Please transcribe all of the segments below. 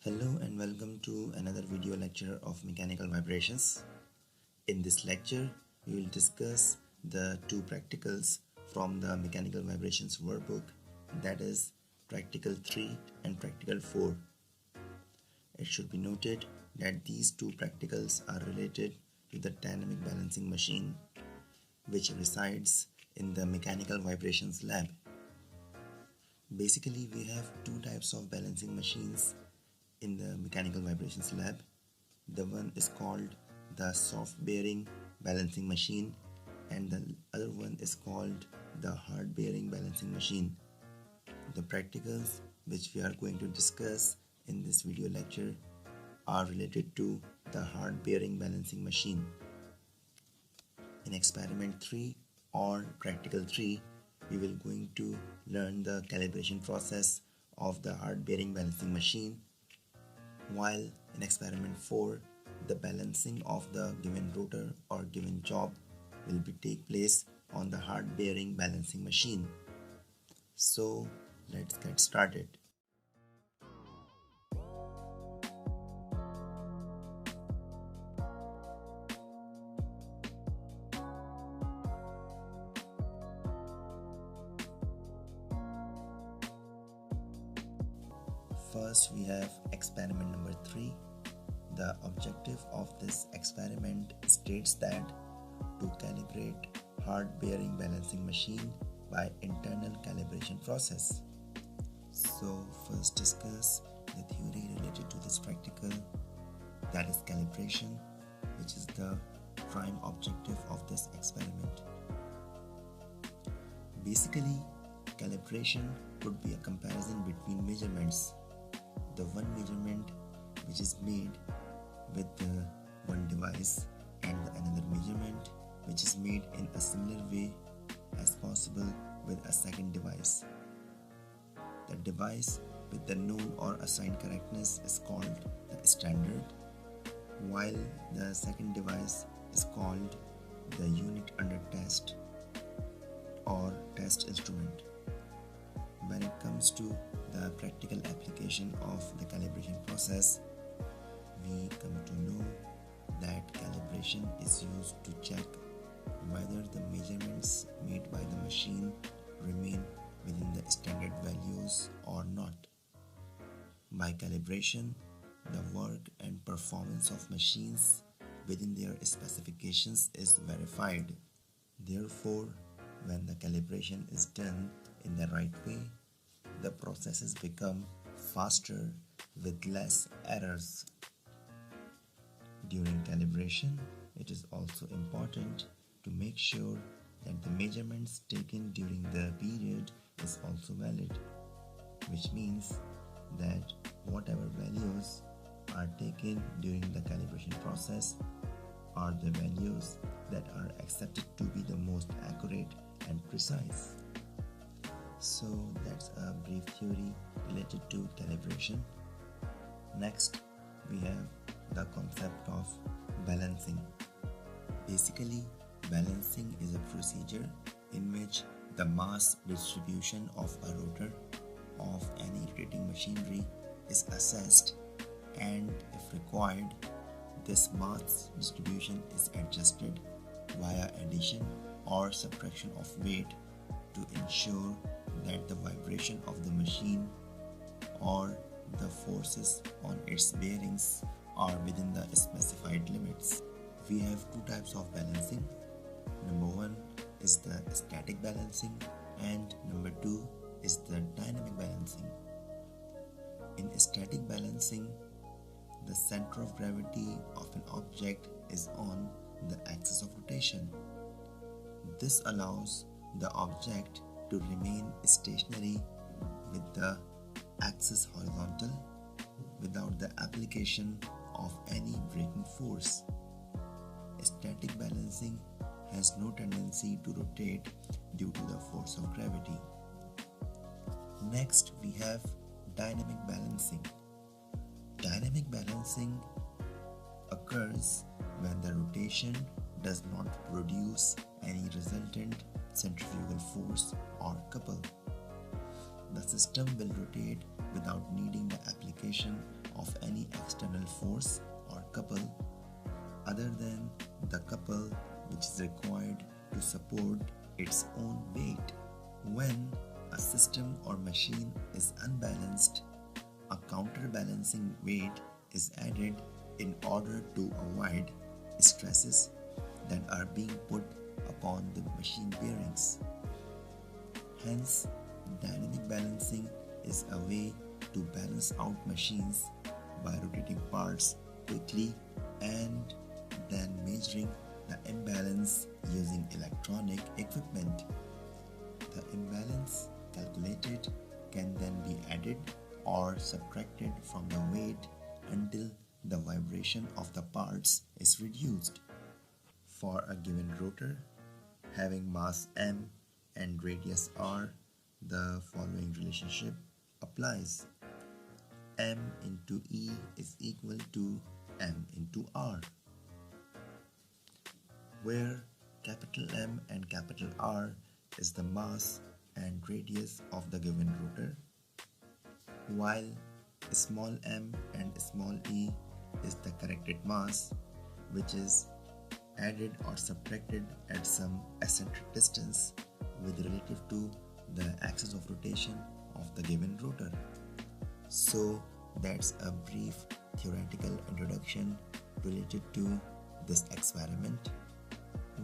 Hello and welcome to another video lecture of mechanical vibrations. In this lecture, we will discuss the two practicals from the mechanical vibrations workbook, that is practical 3 and practical 4. It should be noted that these two practicals are related to the dynamic balancing machine, which resides in the mechanical vibrations lab. Basically, we have two types of balancing machines in the mechanical vibrations lab. The one is called the soft bearing balancing machine and the other one is called the hard bearing balancing machine. The practicals which we are going to discuss in this video lecture are related to the hard bearing balancing machine. In experiment 3 or practical 3, we will going to learn the calibration process of the hard bearing balancing machine, while in experiment 4 the balancing of the given rotor or given job will take place on the hard bearing balancing machine. So let's get started. First, we have experiment number 3. The objective of this experiment states that to calibrate hard bearing balancing machine by internal calibration process. So first discuss the theory related to this practical, that is calibration, which is the prime objective of this experiment. Basically, calibration could be a comparison between measurements. The one measurement which is made with the one device and another measurement which is made in a similar way as possible with a second device. The device with the known or assigned correctness is called the standard, while the second device is called the unit under test or test instrument. When it comes to the practical application of the calibration process, we come to know that calibration is used to check whether the measurements made by the machine remain within the standard values or not. By calibration, the work and performance of machines within their specifications is verified. Therefore, when the calibration is done in the right way, the processes become faster with less errors. During calibration, it is also important to make sure that the measurements taken during the period is also valid, which means that whatever values are taken during the calibration process are the values that are accepted to be the most accurate and precise. So that's a brief theory related to calibration. Next, we have the concept of balancing. Basically, balancing is a procedure in which the mass distribution of a rotor of any rotating machinery is assessed, and if required, this mass distribution is adjusted via addition or subtraction of weight to ensure that the vibration of the machine or the forces on its bearings are within the specified limits. We have two types of balancing. Number 1 is the static balancing and number 2 is the dynamic balancing. In static balancing, the center of gravity of an object is on the axis of rotation. This allows the object to remain stationary with the axis horizontal without the application of any braking force. Static balancing has no tendency to rotate due to the force of gravity. Next, we have dynamic balancing. Dynamic balancing occurs when the rotation does not produce any resultant centrifugal force or couple. The system will rotate without needing the application of any external force or couple other than the couple which is required to support its own weight. When a system or machine is unbalanced, a counterbalancing weight is added in order to avoid stresses that are being put upon the machine bearings. Hence, dynamic balancing is a way to balance out machines by rotating parts quickly and then measuring the imbalance using electronic equipment. The imbalance calculated can then be added or subtracted from the weight until the vibration of the parts is reduced. For a given rotor having mass m and radius r, the following relationship applies. M into E is equal to M into R, where capital M and capital R is the mass and radius of the given rotor, while small m and small e is the corrected mass, which is added or subtracted at some eccentric distance with relative to the axis of rotation of the given rotor. So that's a brief theoretical introduction related to this experiment.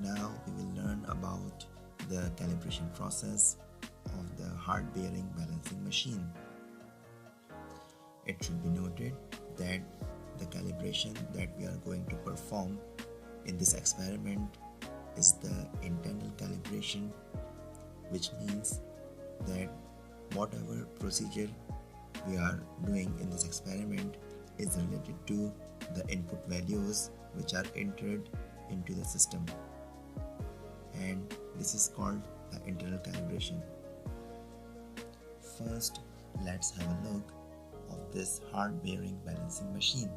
Now we will learn about the calibration process of the hard bearing balancing machine. It should be noted that the calibration that we are going to perform in this experiment is the internal calibration, which means that whatever procedure we are doing in this experiment is related to the input values which are entered into the system, and this is called the internal calibration. First, let's have a look of this hard bearing balancing machine.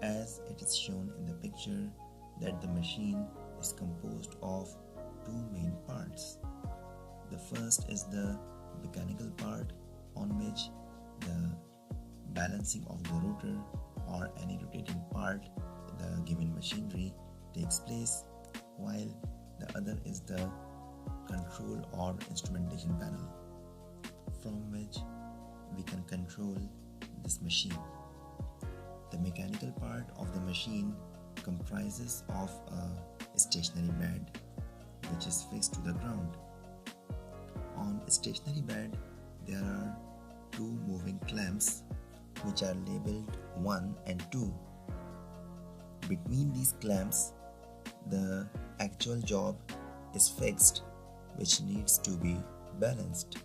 As it is shown in the picture that the machine is composed of two main parts. The first is the mechanical part, on which the balancing of the rotor or any rotating part the given machinery takes place, while the other is the control or instrumentation panel, from which we can control this machine. The mechanical part of the machine comprises of a stationary bed which is fixed to the ground. On a stationary bed there are two moving clamps which are labeled 1 and 2. Between these clamps the actual job is fixed, which needs to be balanced.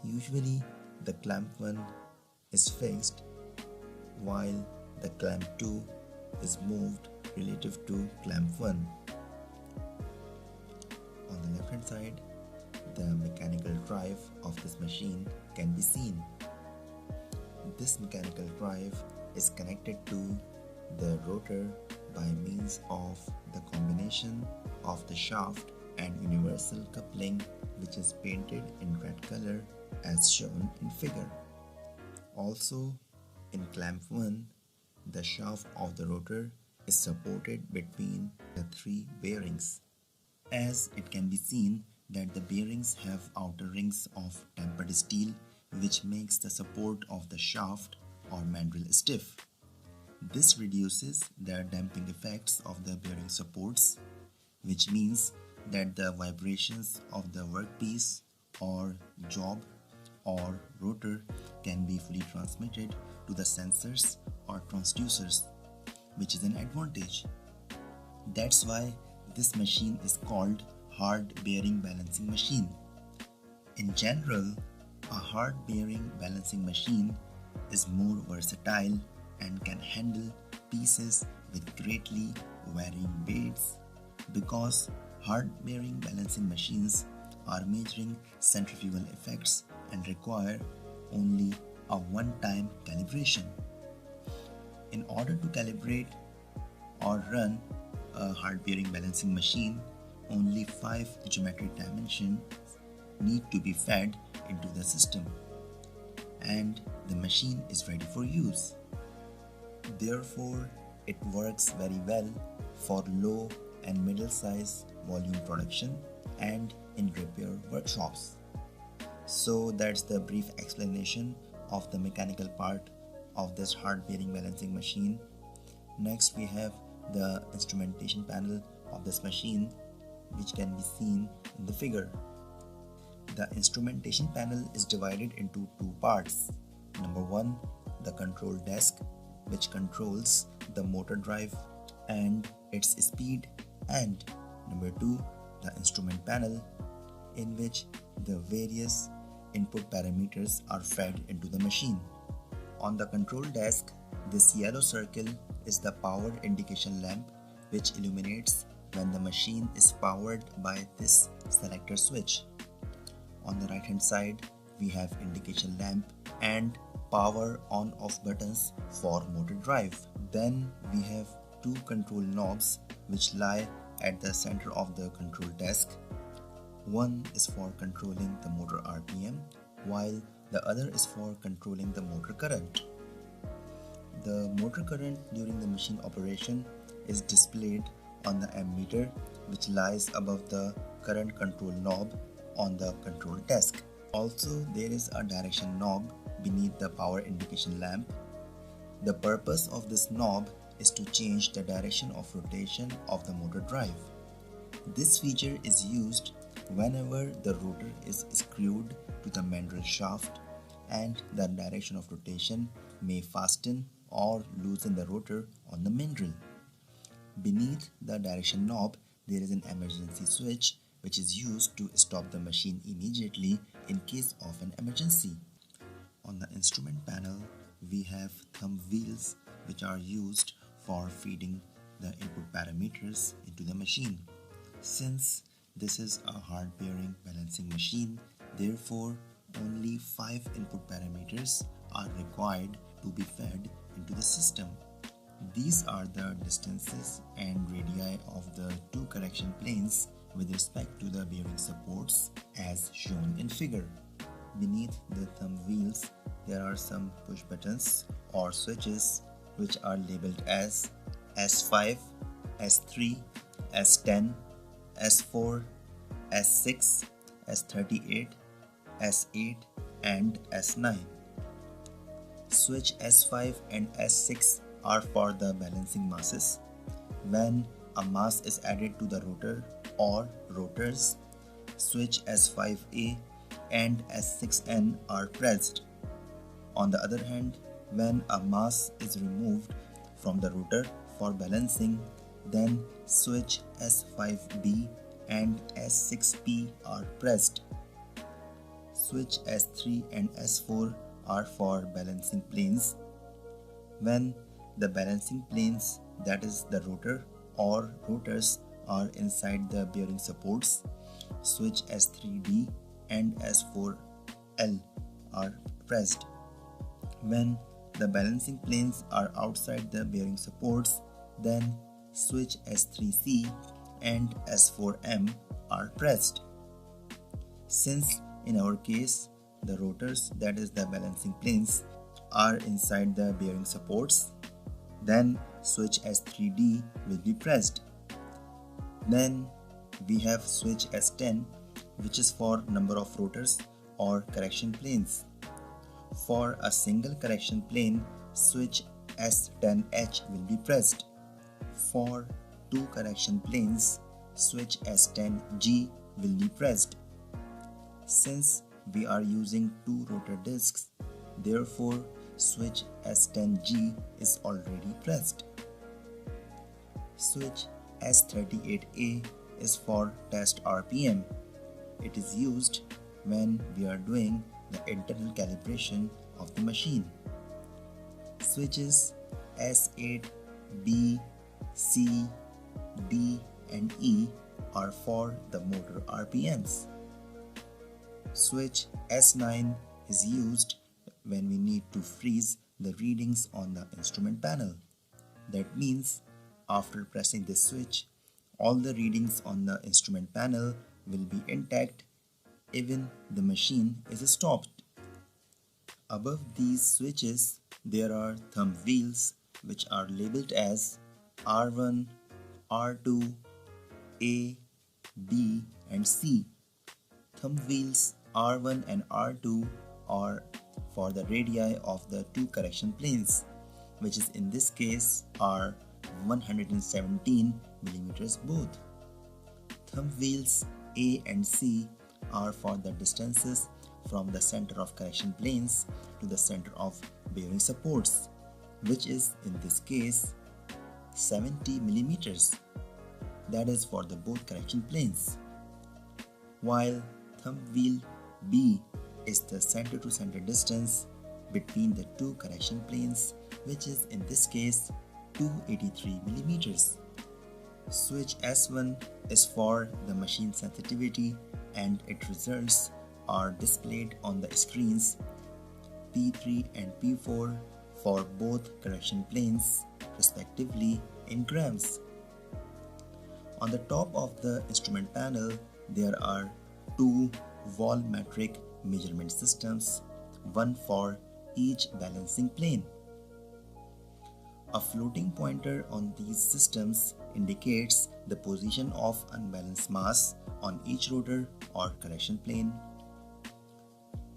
Usually the clamp 1 is fixed while the clamp 2 is moved relative to clamp 1. On the left hand side, the mechanical drive of this machine can be seen. This mechanical drive is connected to the rotor by means of the combination of the shaft and universal coupling, which is painted in red color as shown in figure. Also, in clamp 1, the shaft of the rotor is supported between the three bearings. As it can be seen that the bearings have outer rings of tempered steel, which makes the support of the shaft or mandrel stiff. This reduces the damping effects of the bearing supports, which means that the vibrations of the workpiece or job or rotor can be fully transmitted to the sensors or transducers, which is an advantage. That's why this machine is called hard bearing balancing machine. In general, a hard bearing balancing machine is more versatile and can handle pieces with greatly varying weights, because hard bearing balancing machines are measuring centrifugal effects and require only a one-time calibration. In order to calibrate or run a hard bearing balancing machine, only 5 geometric dimensions need to be fed into the system. and the machine is ready for use. Therefore, it works very well for low and middle size volume production and in repair workshops. So that's the brief explanation of the mechanical part of this hard bearing balancing machine. Next we have the instrumentation panel of this machine, which can be seen in the figure. The instrumentation panel is divided into two parts. Number one, the control desk, which controls the motor drive and its speed, and number two, the instrument panel, in which the various input parameters are fed into the machine. On the control desk, this yellow circle is the power indication lamp, which illuminates when the machine is powered by this selector switch. On the right hand side, we have indication lamp and power on off buttons for motor drive. Then we have two control knobs which lie at the center of the control desk. One is for controlling the motor RPM, while the other is for controlling the motor current. The motor current during the machine operation is displayed on the ammeter, which lies above the current control knob on the control desk. Also, there is a direction knob beneath the power indication lamp. The purpose of this knob is to change the direction of rotation of the motor drive. This feature is used whenever the rotor is screwed to the mandrel shaft and the direction of rotation may fasten or loosen the rotor on the mandrel. Beneath the direction knob, there is an emergency switch which is used to stop the machine immediately in case of an emergency. On the instrument panel, we have thumb wheels which are used for feeding the input parameters into the machine. Since this is a hard bearing balancing machine, therefore only 5 input parameters are required to be fed into the system. These are the distances and radii of the two correction planes with respect to the bearing supports as shown in figure. Beneath the thumb wheels, there are some push buttons or switches which are labeled as S5, S3, S10, S4, S6, S38, S8 and S9. Switch S5 and S6 are for the balancing masses. When a mass is added to the rotor or rotors, switch S5A and S6N are pressed. On the other hand, when a mass is removed from the rotor for balancing, then switch S5B and S6P are pressed. Switch S3 and S4 are for balancing planes. When the balancing planes, that is the rotor or rotors, are inside the bearing supports, switch S3D and S4L are pressed. When the balancing planes are outside the bearing supports, then switch S3C and S4M are pressed. Since in our case the rotors, that is the balancing planes, are inside the bearing supports, then switch S3D will be pressed. Then we have switch S10, which is for number of rotors or correction planes. For a single correction plane, switch S10H will be pressed. For two correction planes, switch S10G will be pressed. Since we are using two rotor discs, therefore switch S10G is already pressed. Switch S38A is for test RPM. It is used when we are doing the internal calibration of the machine. Switches S8, B, C, D and E are for the motor RPMs. Switch S9 is used when we need to freeze the readings on the instrument panel. That means after pressing this switch, all the readings on the instrument panel will be intact even the machine is stopped. Above these switches, there are thumb wheels which are labeled as R1, R2, A, B and C. Thumb wheels R1 and R2 are for the radii of the two correction planes, which is in this case are 117 millimeters both. Thumb wheels A and C are for the distances from the center of correction planes to the center of bearing supports, which is in this case 70 millimeters. That is for the both correction planes. While thumb wheel B is the center to center distance between the two correction planes, which is in this case 283 millimeters. Switch S1 is for the machine sensitivity and its results are displayed on the screens P3 and P4 for both correction planes respectively in grams. On the top of the instrument panel, there are two volumetric measurement systems, one for each balancing plane. A floating pointer on these systems indicates the position of unbalanced mass on each rotor or correction plane.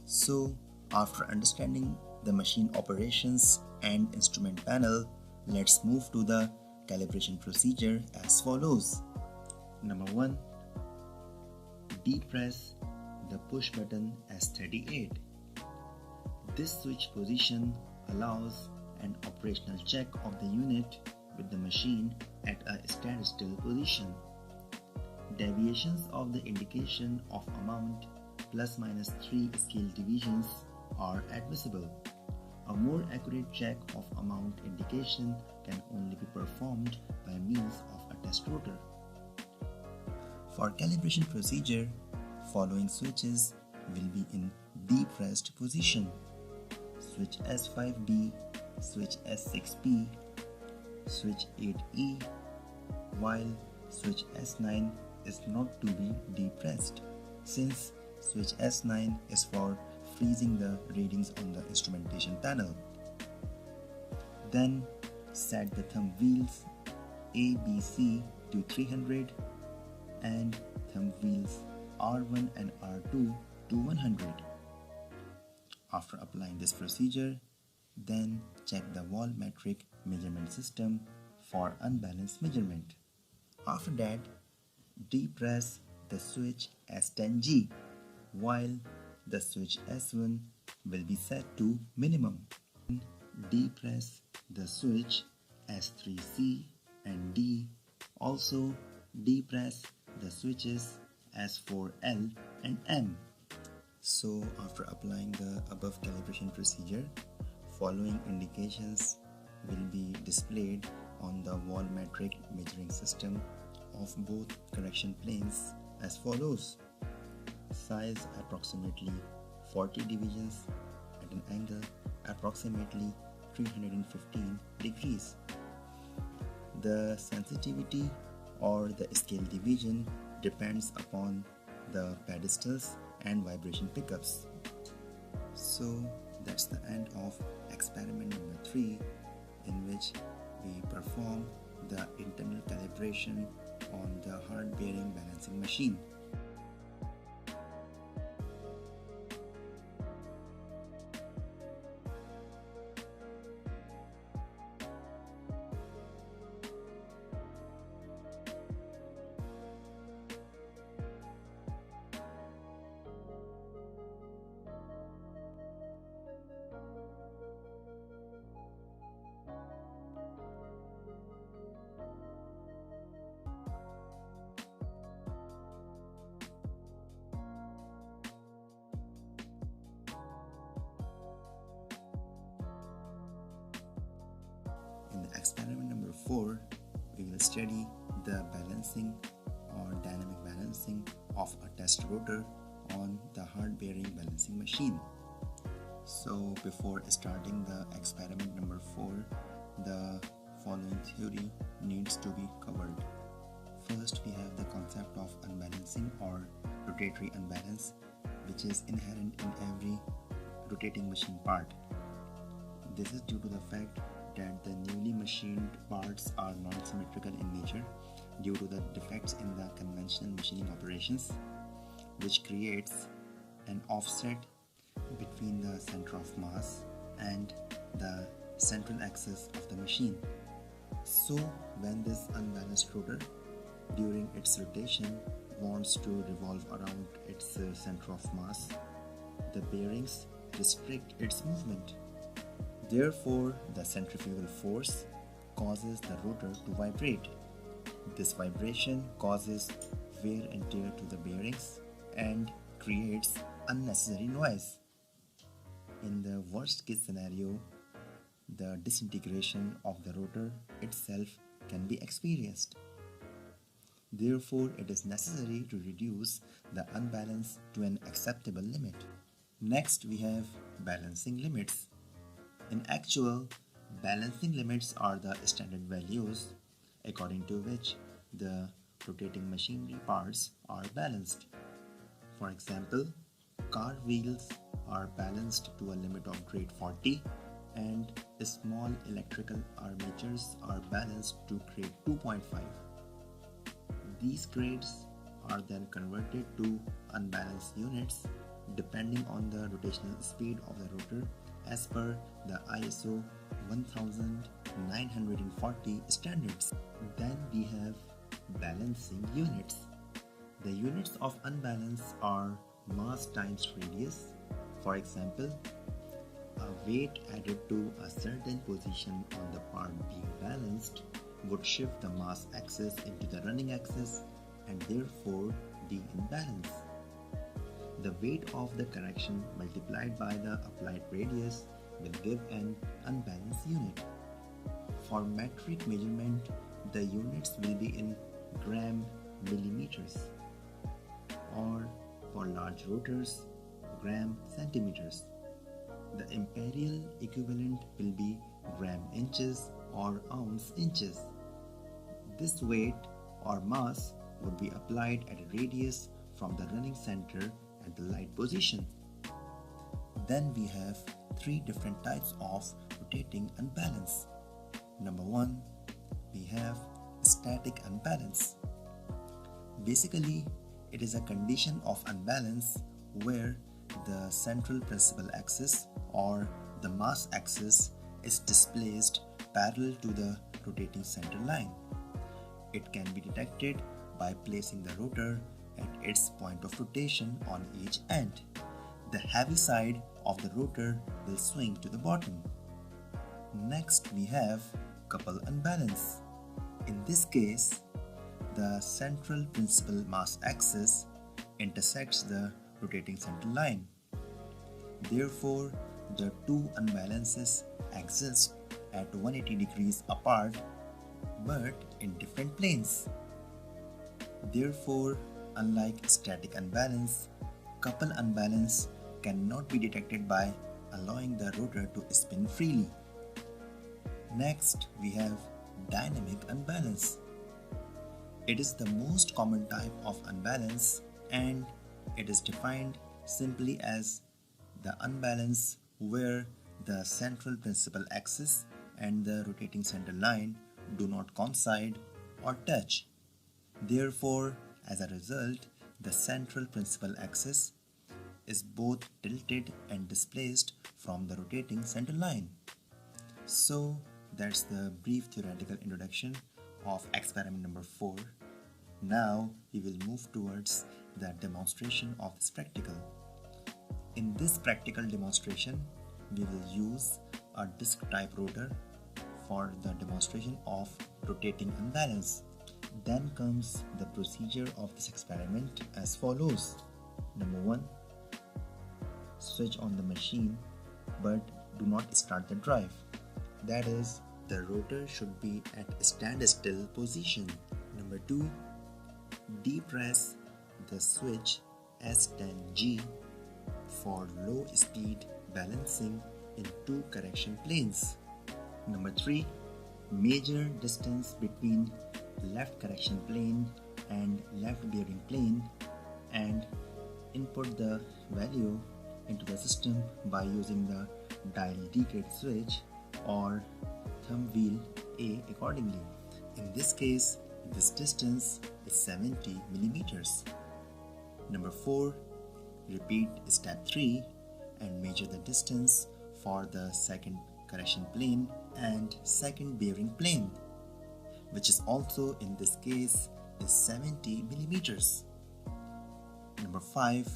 So, after understanding the machine operations and instrument panel, let's move to the calibration procedure as follows. Number 1. Depress the push button S38. This switch position allows an operational check of the unit with the machine at a standstill position. Deviations of the indication of amount plus minus 3 scale divisions are admissible. A more accurate check of amount indication can only be performed by means of a test rotor. For calibration procedure, following switches will be in depressed position. Switch S5B, switch S6P, switch 8E, while switch S9 is not to be depressed, since switch S9 is for freezing the readings on the instrumentation panel. Then set the thumb wheels A, B, C to 300 and thumb wheels R1 and R2 to 100. After applying this procedure, then check the volumetric measurement system for unbalanced measurement. After that, depress the switch S10G, while the switch S1 will be set to minimum. Depress the switch S3C and D. Also depress the switches S4L and M. So after applying the above calibration procedure, following indications will be displayed on the volumetric measuring system of both correction planes as follows. Size approximately 40 divisions at an angle approximately 315 degrees. The sensitivity or the scale division depends upon the pedestals and vibration pickups. So that's the end of experiment number 3, in which we perform the internal calibration on the hard bearing balancing machine. In the experiment number 4, we will study the balancing or dynamic balancing of a test rotor on the hard bearing balancing machine. So before starting the experiment number 4, the following theory needs to be covered. First, we have the concept of unbalancing or rotatory unbalance, which is inherent in every rotating machine part. This is due to the fact that the newly machined parts are non-symmetrical in nature due to the defects in the conventional machining operations, which creates an offset between the center of mass and the central axis of the machine. So when this unbalanced rotor during its rotation wants to revolve around its center of mass, the bearings restrict its movement. Therefore, the centrifugal force causes the rotor to vibrate. This vibration causes wear and tear to the bearings and creates unnecessary noise. In the worst case scenario, the disintegration of the rotor itself can be experienced. Therefore, it is necessary to reduce the unbalance to an acceptable limit. Next, we have balancing limits. In actual, balancing limits are the standard values according to which the rotating machinery parts are balanced. For example, car wheels are balanced to a limit of grade 40 and small electrical armatures are balanced to grade 2.5. These grades are then converted to unbalanced units depending on the rotational speed of the rotor as per the ISO 1940 standards. Then we have balancing units. The units of unbalance are mass times radius. For example, a weight added to a certain position on the part being balanced would shift the mass axis into the running axis and therefore be in balance. The weight of the correction multiplied by the applied radius will give an unbalanced unit. For metric measurement, the units will be in gram millimeters, or for large rotors, gram centimeters. The imperial equivalent will be gram inches or ounce inches. This weight or mass would be applied at a radius from the running center at the light position. Then we have three different types of rotating unbalance. Number one, we have static unbalance. Basically, it is a condition of unbalance where the central principal axis or the mass axis is displaced parallel to the rotating center line. It can be detected by placing the rotor at its point of rotation on each end. The heavy side of the rotor will swing to the bottom. Next, we have couple unbalance. In this case, the central principal mass axis intersects the rotating center line. Therefore, the two unbalances exist at 180 degrees apart but in different planes. Therefore, unlike static unbalance, couple unbalance cannot be detected by allowing the rotor to spin freely. Next, we have dynamic unbalance. It is the most common type of unbalance and it is defined simply as the unbalance where the central principal axis and the rotating center line do not coincide or touch. Therefore, as a result, the central principal axis is both tilted and displaced from the rotating center line. So that's the brief theoretical introduction of experiment number 4. Now we will move towards the demonstration of this practical. In this practical demonstration, we will use a disc type rotor for the demonstration of rotating unbalance. Then comes the procedure of this experiment as follows. Number 1. Switch on the machine but do not start the drive. That is, the rotor should be at standstill position. Number 2. Depress the switch S10G for low speed balancing in two correction planes. Number 3. Measure distance between left correction plane and left bearing plane and input the value into the system by using the dial D gate switch or thumb wheel A accordingly. In this case, this distance is 70 millimeters. Number 4. Repeat step 3 and measure the distance for the second correction plane and second bearing plane, which is also in this case is 70 millimeters. Number 5.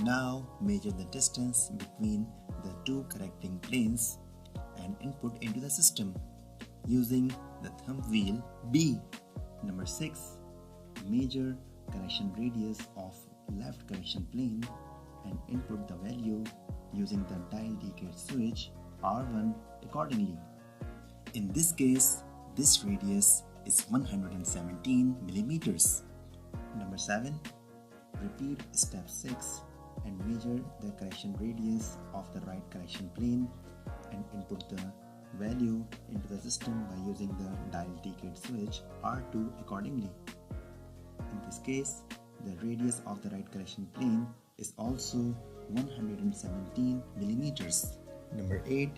Now measure the distance between the two correcting planes and input into the system using the thumb wheel B. Number 6. Measure correction radius of left correction plane and input the value using the dial D gate switch R1 accordingly. In this case, this radius is 117 millimeters. Number 7. Repeat step 6 and measure the correction radius of the right correction plane and input the value into the system by using the dial D gate switch R2 accordingly. In this case, the radius of the right correction plane is also 117 millimeters. Number 8.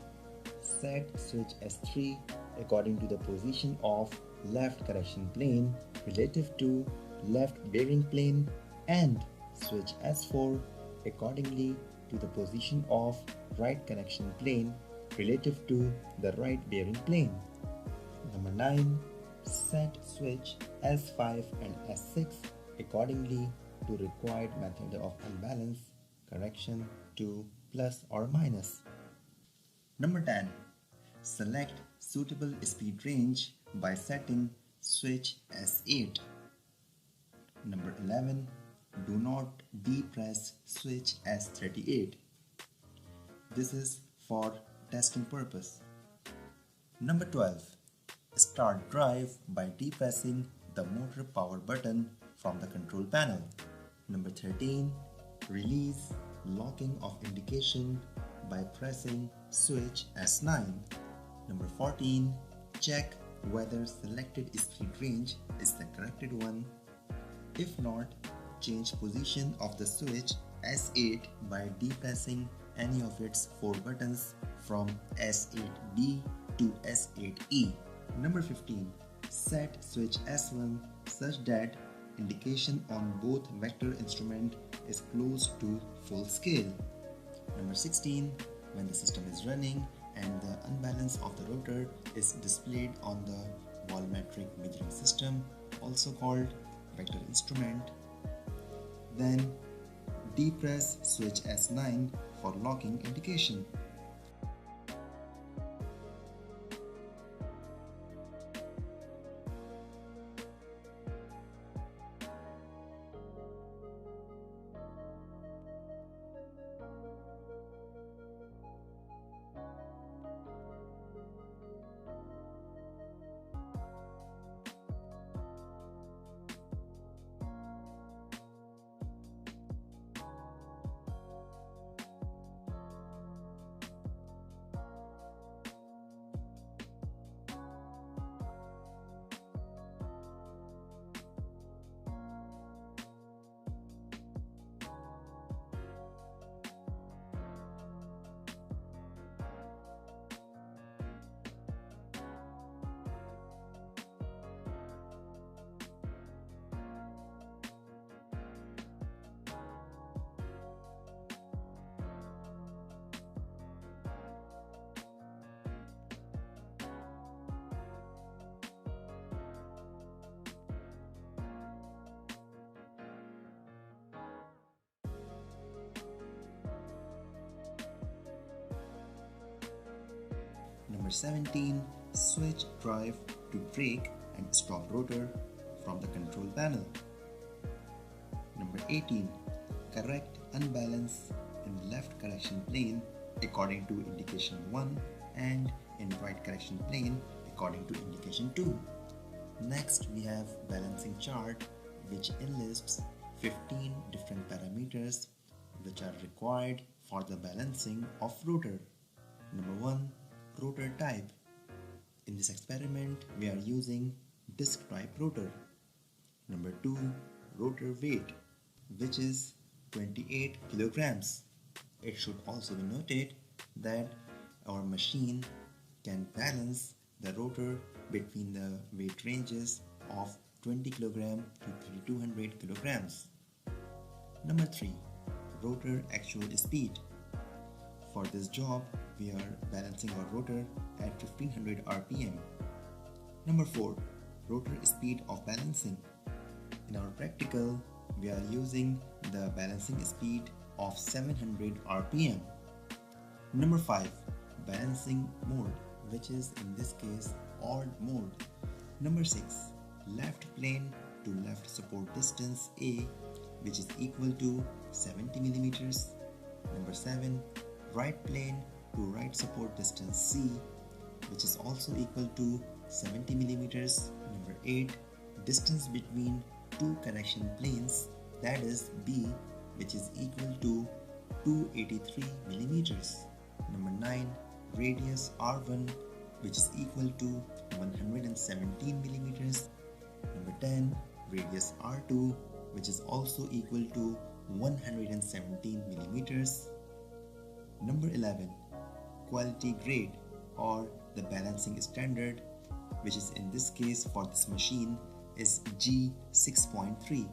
Set switch S3 according to the position of left correction plane relative to left bearing plane and switch S4 accordingly to the position of right correction plane relative to the right bearing plane. Number 9. Set switch S5 and S6 accordingly to required method of unbalance correction to plus or minus. Number 10. Select suitable speed range by setting switch S8. Number 11. Do not depress switch S38. This is for testing purpose. Number 12. Start drive by depressing the motor power button from the control panel. Number 13. Release locking of indication by pressing switch S9. Number 14. Check whether selected speed range is the corrected one. If not, change position of the switch S8 by depressing any of its 4 buttons from S8B to S8E. Number 15. Set switch S1 such that indication on both vector instrument is close to full scale. Number 16. When the system is running and the unbalance of the rotor is displayed on the volumetric measuring system, also called vector instrument, then depress switch S9 for locking indication. Number 17. Switch drive to brake and stop rotor from the control panel. Number 18. Correct unbalance in left correction plane according to indication 1 and in right correction plane according to indication 2. Next we have balancing chart which enlists 15 different parameters which are required for the balancing of rotor. Number 1. Rotor type. In this experiment we are using disc type rotor. Number 2. Rotor weight, which is 28 kilograms. It should also be noted that our machine can balance the rotor between the weight ranges of 20 kg to 3200 kilograms. Number 3. Rotor actual speed. For this job, we are balancing our rotor at 1500 rpm. Number 4. Rotor speed of balancing. In our practical, we are using the balancing speed of 700 rpm. Number 5. Balancing mode, which is in this case odd mode. Number 6. Left plane to left support distance A, which is equal to 70 millimeters. Number 7. Right plane to right support distance C, which is also equal to 70 millimeters. Number 8. Distance between two connection planes, that is B, which is equal to 283 millimeters. Number 9. Radius R1, which is equal to 117 millimeters. Number 10. Radius R2, which is also equal to 117 millimeters. Number 11. Quality grade or the balancing standard, which is in this case for this machine is G6.3.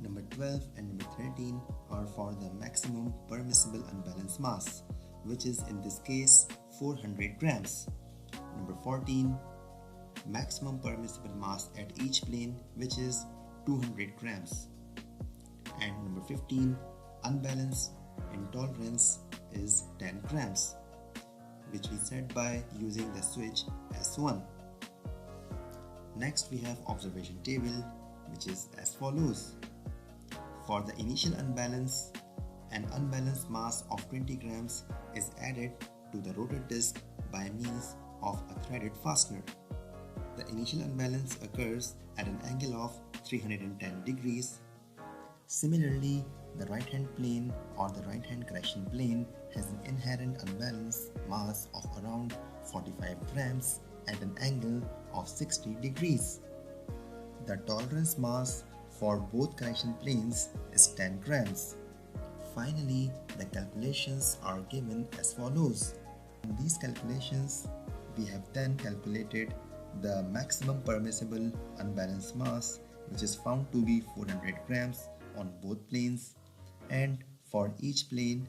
Number 12 and number 13 are for the maximum permissible unbalanced mass, which is in this case 400 grams. Number 14. Maximum permissible mass at each plane, which is 200 grams. And number 15. Unbalanced intolerance is 10 grams, which we set by using the switch S1. Next we have observation table, which is as follows. For the initial unbalance, an unbalanced mass of 20 grams is added to the rotor disc by means of a threaded fastener. The initial unbalance occurs at an angle of 310 degrees. Similarly, the right hand plane or the right hand correction plane has an inherent unbalanced mass of around 45 grams at an angle of 60 degrees. The tolerance mass for both correction planes is 10 grams. Finally, the calculations are given as follows. In these calculations, we have then calculated the maximum permissible unbalanced mass, which is found to be 400 grams on both planes, and for each plane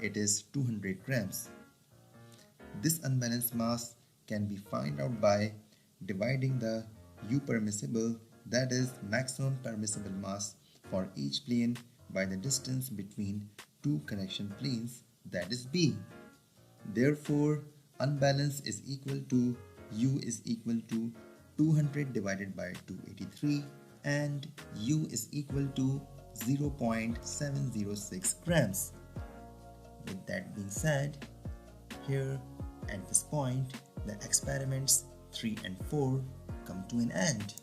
it is 200 grams. This unbalanced mass can be found out by dividing the U permissible, that is maximum permissible mass for each plane, by the distance between two connection planes, that is B. Therefore, unbalance is equal to U is equal to 200 divided by 283 and U is equal to 0.706 grams. With that being said, here at this point the experiments 3 and 4 come to an end.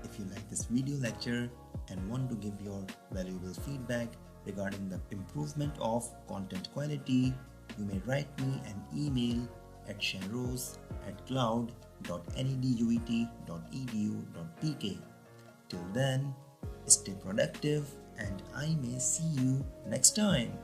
If you like this video lecture and want to give your valuable feedback regarding the improvement of content quality, you may write me an email at shanrose@cloud.neduet.edu.pk. Till then, stay productive and I may see you next time.